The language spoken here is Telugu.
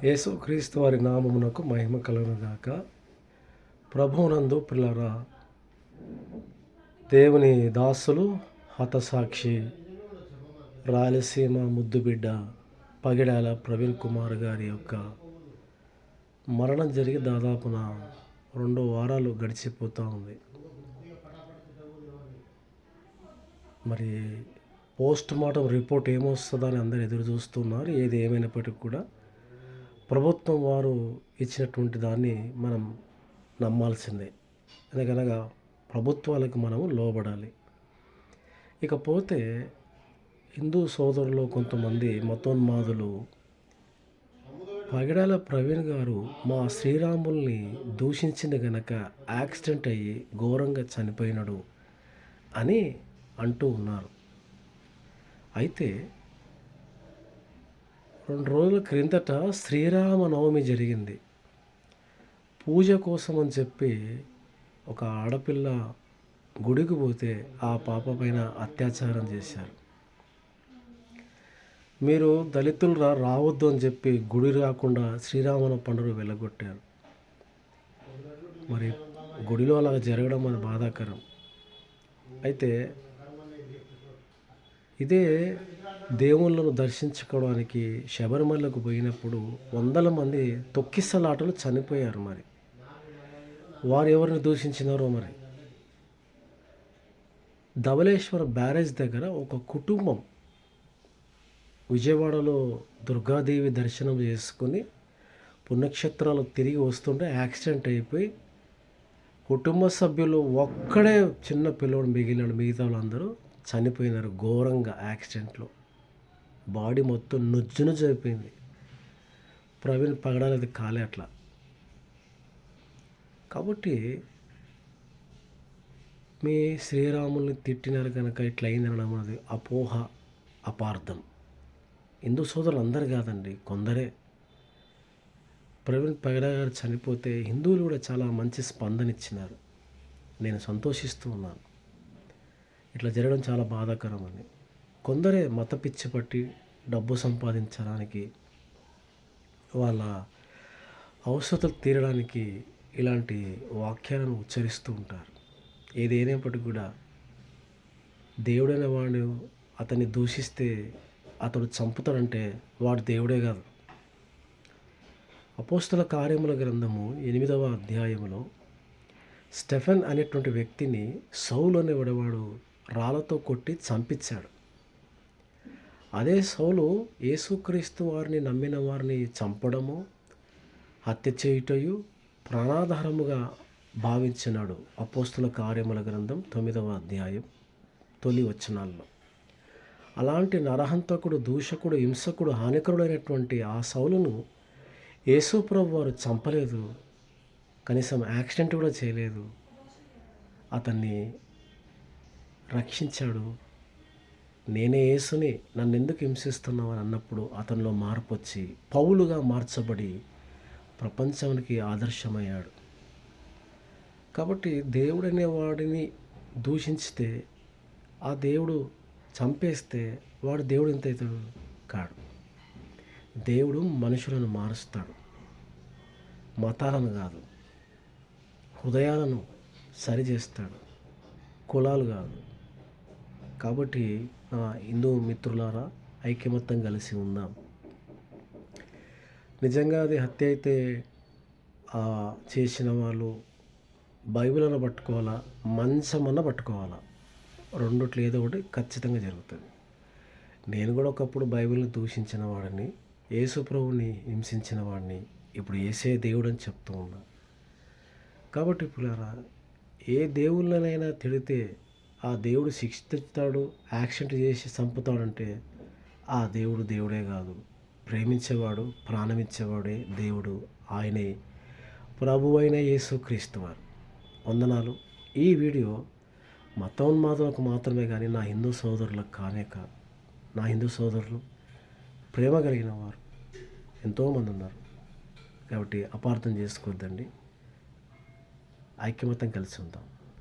యేసుక్రీస్తు వారి నామమునకు మహిమ కలుగునుగాక. ప్రభువునందు పిల్లరా, దేవుని దాసులు, హతసాక్షి, రాయలసీమ ముద్దుబిడ్డ పగిడాల ప్రవీణ్ కుమార్ గారి యొక్క మరణం జరిగి దాదాపున 2 వారాలు గడిచిపోతూ ఉంది. మరి పోస్ట్ మార్టం రిపోర్ట్ ఏమొస్తుందని అందరూ ఎదురు చూస్తున్నారు. ఏది ఏమైనప్పటికీ కూడా ప్రభుత్వం వారు ఇచ్చినటువంటి దాన్ని మనం నమ్మాల్సిందే. ఎందుకనగా ప్రభుత్వాలకు మనము లోబడాలి. ఇకపోతే హిందూ సోదరులు కొంతమంది మతోన్మాదులు పగిడాల ప్రవీణ్ గారు మా శ్రీరాముల్ని దూషించింది గనక యాక్సిడెంట్ అయ్యి ఘోరంగా చనిపోయినాడు అని అంటూ ఉన్నారు. అయితే 2 రోజుల క్రిందట శ్రీరామనవమి జరిగింది. పూజ కోసం అని చెప్పి ఒక ఆడపిల్ల గుడికి పోతే ఆ పాప పైన అత్యాచారం చేశారు. మీరు దళితులు రావద్దు అని చెప్పి గుడి రాకుండా శ్రీరామన పండుగ వెళ్ళగొట్టారు. మరి గుడిలో అలా జరగడం మన బాధాకరం. అయితే ఇదే దేవుళ్ళను దర్శించుకోవడానికి శబరిమలకు పోయినప్పుడు 100 మంది తొక్కిసలాటలు చనిపోయారు. మరి వారు ఎవరిని దూషించినారో మరి. ధవళేశ్వర బ్యారేజ్ దగ్గర ఒక కుటుంబం విజయవాడలో దుర్గాదేవి దర్శనం చేసుకుని పుణ్యక్షేత్రాలు తిరిగి వస్తుంటే యాక్సిడెంట్ అయిపోయి కుటుంబ సభ్యులు ఒక్కడే చిన్న పిల్లోడు మిగిలినాడు. మిగతా వాళ్ళందరూ చనిపోయినారు ఘోరంగా యాక్సిడెంట్లో. బాడీ మొత్తం నుజ్జును అయిపోయింది. ప్రవీణ్ పగడాలది కాలే అట్లా. కాబట్టి మీ శ్రీరాముల్ని తిట్టినారు కనుక ఇట్లా అయిందనడం అనేది అపోహ, అపార్థం. హిందూ సోదరులు అందరు కాదండి, కొందరే. ప్రవీణ్ పగడా గారు చనిపోతే హిందువులు కూడా చాలా మంచి స్పందన ఇచ్చినారు. నేను సంతోషిస్తూ ఉన్నాను. ఇట్లా జరగడం చాలా బాధాకరం అని. కొందరే మత పిచ్చి పట్టి డబ్బు సంపాదించడానికి, వాళ్ళ అవసరాలు తీరడానికి ఇలాంటి వాక్యాలను ఉచ్చరిస్తూ ఉంటారు. ఏదైనప్పటికీ కూడా దేవుడైన వాడు అతన్ని దూషిస్తే అతడు చంపుతాడంటే వాడు దేవుడే కాదు. అపోస్తల కార్యముల గ్రంథము 8వ అధ్యాయంలో స్టెఫెన్ అనేటువంటి వ్యక్తిని సౌలు అనేవాడు రాళ్ళతో కొట్టి చంపించాడు. అదే సౌలు యేసుక్రీస్తు వారిని నమ్మిన వారిని చంపడము, హత్య చేయుటయు ప్రాణాధారముగా భావించినాడు. అపోస్తల కార్యముల గ్రంథం 9వ అధ్యాయం తొలి వచనాల్లో. అలాంటి నరహంతకుడు, దూషకుడు, హింసకుడు, హానికరుడైనటువంటి ఆ సౌలును యేసుప్రభు వారు చంపలేదు. కనీసం యాక్సిడెంట్ కూడా చేయలేదు. అతన్ని రక్షించాడు. నేనే యేసుని, నన్ను ఎందుకు హింసిస్తున్నావు అని అన్నప్పుడు అతనిలో మార్పు వచ్చి పౌలుగా మార్చబడి ప్రపంచానికి ఆదర్శమయ్యాడు. కాబట్టి దేవుడు అనేవాడిని దూషించితే, ఆ దేవుడు చంపేస్తే వాడు దేవుడు ఎంత అవుతాడు? కాడు. దేవుడు మనుషులను మారుస్తాడు, మతాలను కాదు. హృదయాలను సరిచేస్తాడు, కులాలు కాదు. కాబట్టి నా హిందూ మిత్రులారా, ఐక్యమత్యం కలిసి ఉందాం. నిజంగా అది హత్య అయితే చేసిన వాళ్ళు బైబిల్ని పట్టుకోవాలా, మంచమన్న పట్టుకోవాలా. రెండిట్లో ఏదో ఒకటి ఖచ్చితంగా జరుగుతుంది. నేను కూడా ఒకప్పుడు బైబిల్ని దూషించిన వాడిని, యేసు ప్రభువుని హింసించిన వాడిని. ఇప్పుడు యేసే దేవుడు అని చెప్తూ ఉన్నా. కాబట్టి పిల్లరా, ఏ దేవుళ్ళనైనా తిడితే ఆ దేవుడు శిక్షిస్తాడు, యాక్సిడెంట్ చేసి చంపుతాడంటే ఆ దేవుడు దేవుడే కాదు. ప్రేమించేవాడు, ప్రాణమిచ్చేవాడే దేవుడు. ఆయనే ప్రభువైన యేసుక్రీస్తు వారు. వందనాలు. ఈ వీడియో మతోన్మాదులకు మాత్రమే కానీ నా హిందూ సోదరులకు కానే కాదు. నా హిందూ సోదరులు ప్రేమ కలిగిన వారు ఎంతోమంది ఉన్నారు. కాబట్టి అపార్థం చేసుకోవద్దండి. ఐక్యమత్యం కలిసి ఉందాం.